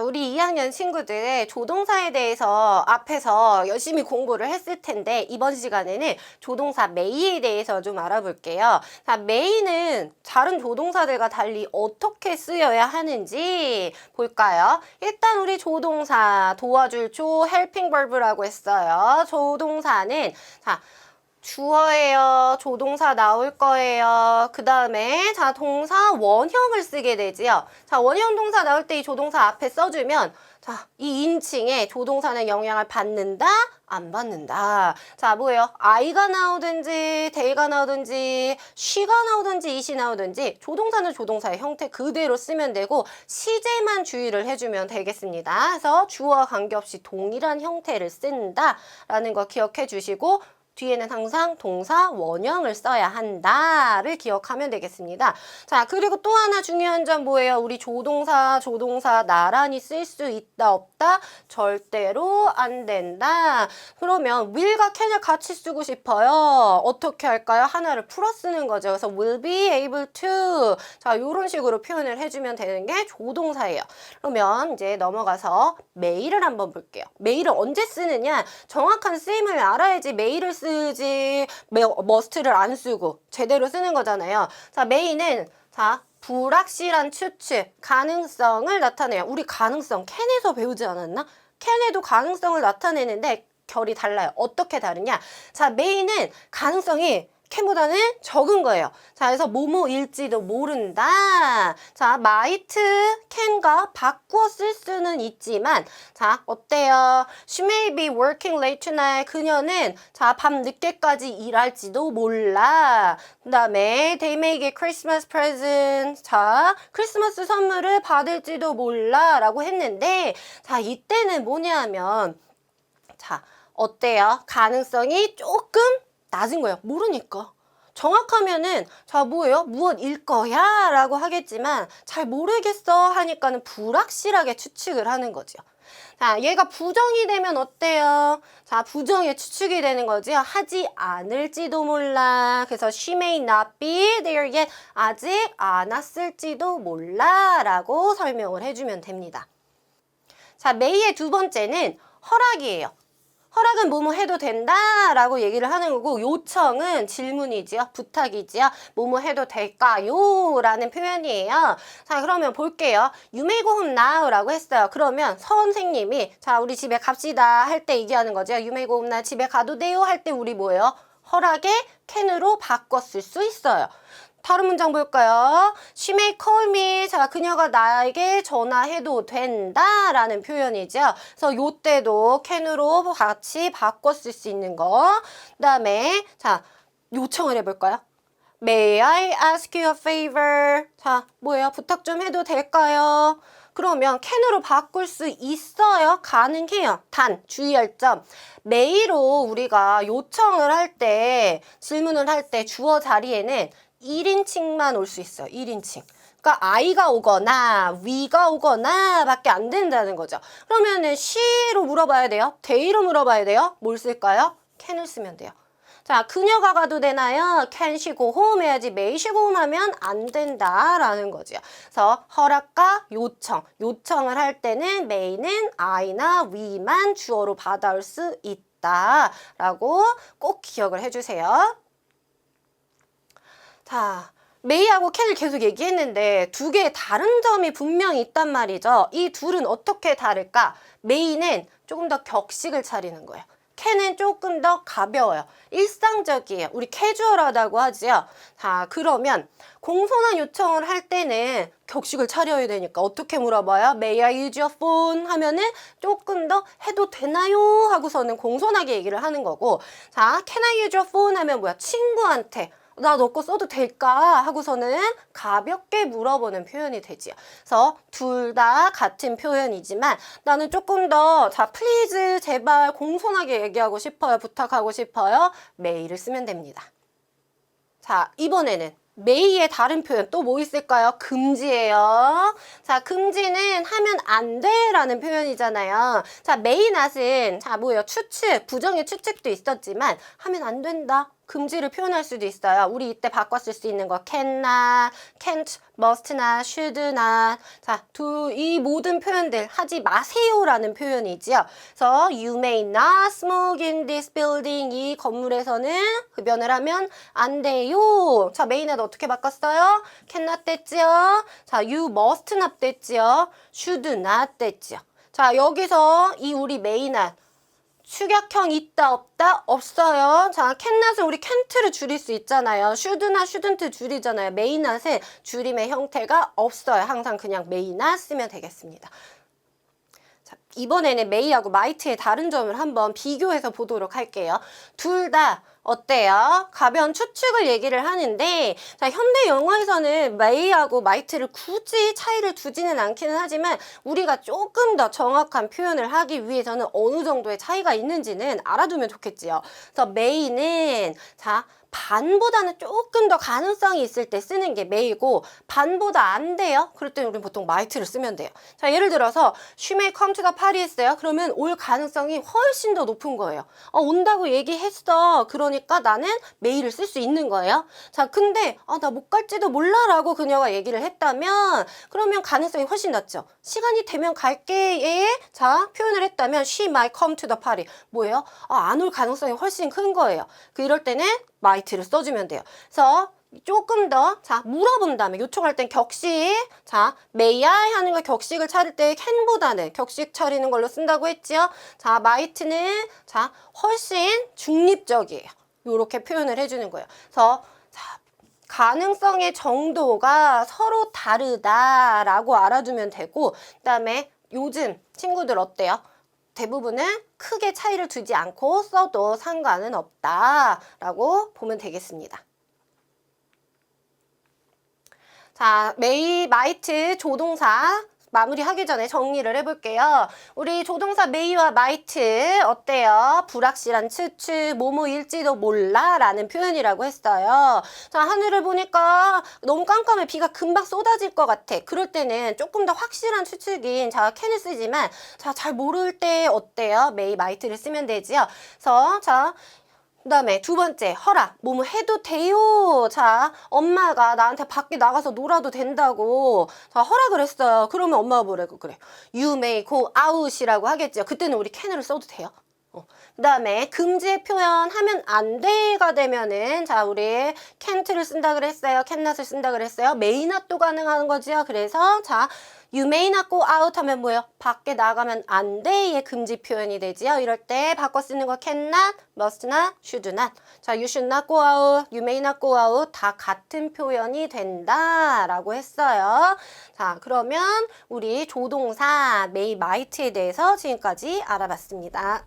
우리 2학년 친구들 조동사에 대해서 앞에서 열심히 공부를 했을 텐데 이번 시간에는 조동사 may에 대해서 좀 알아볼게요. 자, may는 다른 조동사들과 달리 어떻게 쓰여야 하는지 볼까요? 일단 우리 조동사 도와줄 조 helping verb라고 했어요. 조동사는 자 주어예요. 조동사 나올 거예요. 그 다음에 자 동사 원형을 쓰게 되지요. 자 원형 동사 나올 때 이 조동사 앞에 써주면 자 이 인칭에 조동사는 영향을 받는다? 안 받는다. 자 뭐예요? I가 나오든지 they가 나오든지 she가 나오든지 it이 나오든지 조동사는 조동사의 형태 그대로 쓰면 되고 시제만 주의를 해주면 되겠습니다. 그래서 주어와 관계없이 동일한 형태를 쓴다라는 거 기억해 주시고 뒤에는 항상 동사 원형을 써야 한다를 기억하면 되겠습니다. 자, 그리고 또 하나 중요한 점 뭐예요? 우리 조동사 나란히 쓸 수 있다, 없다? 절대로 안 된다. 그러면 will과 can을 같이 쓰고 싶어요. 어떻게 할까요? 하나를 풀어 쓰는 거죠. 그래서 will be able to. 자, 이런 식으로 표현을 해주면 되는 게 조동사예요. 그러면 이제 넘어가서 may를 한번 볼게요. may를 언제 쓰느냐? 정확한 쓰임을 알아야지 may를 쓰지 must를 안 쓰고 제대로 쓰는 거잖아요. 자, may는 자 불확실한 추측, 가능성을 나타내요. 우리 가능성 can에서 배우지 않았나? can에도 가능성을 나타내는데 결이 달라요. 어떻게 다르냐? 자, may는 가능성이 can보다는 적은 거예요. 자, 그래서 뭐뭐일지도 모른다. 자, might, can과 바꾸어 쓸 수는 있지만 자, 어때요? She may be working late tonight. 그녀는 자, 밤 늦게까지 일할지도 몰라. 그 다음에 they may get Christmas present. 자, 크리스마스 선물을 받을지도 몰라 라고 했는데 자, 이때는 뭐냐 하면 자, 어때요? 가능성이 조금 낮은 거예요. 모르니까. 정확하면은 자 뭐예요? 무엇일 거야? 라고 하겠지만 잘 모르겠어 하니까는 불확실하게 추측을 하는 거죠. 자 얘가 부정이 되면 어때요? 자 부정의 추측이 되는 거죠. 하지 않을지도 몰라. 그래서 she may not be there yet. 아직 안 왔을지도 몰라 라고 설명을 해주면 됩니다. 자 may의 두 번째는 허락이에요. 허락은 뭐뭐 해도 된다 라고 얘기를 하는 거고 요청은 질문이지요. 부탁이지요. 뭐뭐 해도 될까요? 라는 표현이에요. 자 그러면 볼게요. You may go home now 라고 했어요. 그러면 선생님이 자 우리 집에 갑시다 할 때 얘기하는 거죠. You may go home now 집에 가도 돼요 할 때 우리 뭐예요? 허락에 can으로 바꿨을 수 있어요. 다른 문장 볼까요? She may call me. 자, 그녀가 나에게 전화해도 된다 라는 표현이죠. 그래서 요때도 can으로 같이 바꿔 쓸 수 있는 거. 그 다음에 자, 요청을 해볼까요? May I ask you a favor? 자, 뭐예요? 부탁 좀 해도 될까요? 그러면 can으로 바꿀 수 있어요. 가능해요. 단 주의할 점 may로 우리가 요청을 할 때 질문을 할 때 주어 자리에는 1인칭만 올 수 있어요. 1인칭. 그러니까 I가 오거나 we가 오거나 밖에 안 된다는 거죠. 그러면은 she로 물어봐야 돼요. they로 물어봐야 돼요. 뭘 쓸까요? can을 쓰면 돼요. 자, 그녀가 가도 되나요? can she go home 해야지 may she go home 하면 안 된다라는 거죠. 그래서 허락과 요청을 할 때는 may는 I나 we만 주어로 받아올 수 있다라고 꼭 기억을 해주세요. 자, may하고 can을 계속 얘기했는데 두 개의 다른 점이 분명히 있단 말이죠. 이 둘은 어떻게 다를까? may는 조금 더 격식을 차리는 거예요. can은 조금 더 가벼워요. 일상적이에요. 우리 캐주얼하다고 하지요. 자, 그러면 공손한 요청을 할 때는 격식을 차려야 되니까 어떻게 물어봐요? May I use your phone? 하면은 조금 더 해도 되나요? 하고서는 공손하게 얘기를 하는 거고 자, can I use your phone? 하면 뭐야? 친구한테 나 너 거 써도 될까? 하고서는 가볍게 물어보는 표현이 되지요. 그래서 둘 다 같은 표현이지만 나는 조금 더 자, please 제발 공손하게 얘기하고 싶어요. 부탁하고 싶어요. may를 쓰면 됩니다. 자, 이번에는 may의 다른 표현 또 뭐 있을까요? 금지예요. 자, 금지는 하면 안 돼 라는 표현이잖아요. 자, may not은 자, 뭐예요? 추측, 부정의 추측도 있었지만 하면 안 된다. 금지를 표현할 수도 있어요. 우리 이때 바꿨을 수 있는 거 cannot, can't, must not, should not. 자, 이 모든 표현들 하지 마세요라는 표현이지요. 그래서 you may not smoke in this building. 이 건물에서는 흡연을 하면 안 돼요. 자, may not 어떻게 바꿨어요? cannot 됐지요. 자, you must not 됐지요. should not 됐지요. 자, 여기서 이 우리 may not 축약형 있다 없다 없어요. 자, cannot은 우리 can't를 줄일 수 있잖아요. should나 shouldn't 줄이잖아요. may not의 줄임의 형태가 없어요. 항상 그냥 may not 쓰면 되겠습니다. 자, 이번에는 may하고 might의 다른 점을 한번 비교해서 보도록 할게요. 둘 다 어때요? 가벼운 추측을 얘기를 하는데, 자, 현대 영어에서는 may하고 might를 굳이 차이를 두지는 않기는 하지만 우리가 조금 더 정확한 표현을 하기 위해서는 어느 정도의 차이가 있는지는 알아두면 좋겠지요. 그래서 may는 자, 반보다는 조금 더 가능성이 있을 때 쓰는 게 may고, 반보다 안 돼요? 그럴 때는 우리는 보통 might를 쓰면 돼요. 자, 예를 들어서 she may come to the party 했어요. 그러면 올 가능성이 훨씬 더 높은 거예요. 온다고 얘기했어. 그러니까 나는 may를 쓸 수 있는 거예요. 자, 근데 나 못 갈지도 몰라 라고 그녀가 얘기를 했다면 그러면 가능성이 훨씬 낮죠. 시간이 되면 갈게에 자, 표현을 했다면 she might come to the party. 뭐예요? 안 올 가능성이 훨씬 큰 거예요. 이럴 때는 might를 써주면 돼요. 그래서 조금 더, 자, 물어본 다음에 요청할 땐 격식, 자, may I 하는 거 격식을 차릴 때 can보다는 격식 차리는 걸로 쓴다고 했지요. 자, might는, 자, 훨씬 중립적이에요. 요렇게 표현을 해주는 거예요. 그래서, 자, 가능성의 정도가 서로 다르다라고 알아두면 되고, 그 다음에 요즘 친구들 어때요? 대부분은 크게 차이를 두지 않고 써도 상관은 없다라고 보면 되겠습니다. 자, may, might 조동사 마무리하기 전에 정리를 해볼게요. 우리 조동사 may와 might 어때요? 불확실한 추측, 뭐뭐일지도 몰라 라는 표현이라고 했어요. 자, 하늘을 보니까 너무 깜깜해. 비가 금방 쏟아질 것 같아. 그럴 때는 조금 더 확실한 추측인 자, can을 쓰지만 자, 잘 모를 때 어때요? may, might를 쓰면 되지요. 그래서 자, 그 다음에 두 번째, 허락. 뭐뭐 해도 돼요. 자, 엄마가 나한테 밖에 나가서 놀아도 된다고 자, 허락을 했어요. 그러면 엄마가 뭐라고 그래? You may go out이라고 하겠죠. 그때는 우리 can을 써도 돼요. 그 다음에 금지의 표현 하면 안 돼가 되면은 자, 우리 can't를 쓴다 그랬어요. cannot을 쓴다 그랬어요. may not도 가능한 거지요. 그래서 자, you may not go out 하면 뭐예요? 밖에 나가면 안 돼의 금지 표현이 되지요. 이럴 때 바꿔 쓰는 거 cannot, must not, should not. 자, you should not go out, you may not go out 다 같은 표현이 된다라고 했어요. 자, 그러면 우리 조동사 may, might에 대해서 지금까지 알아봤습니다.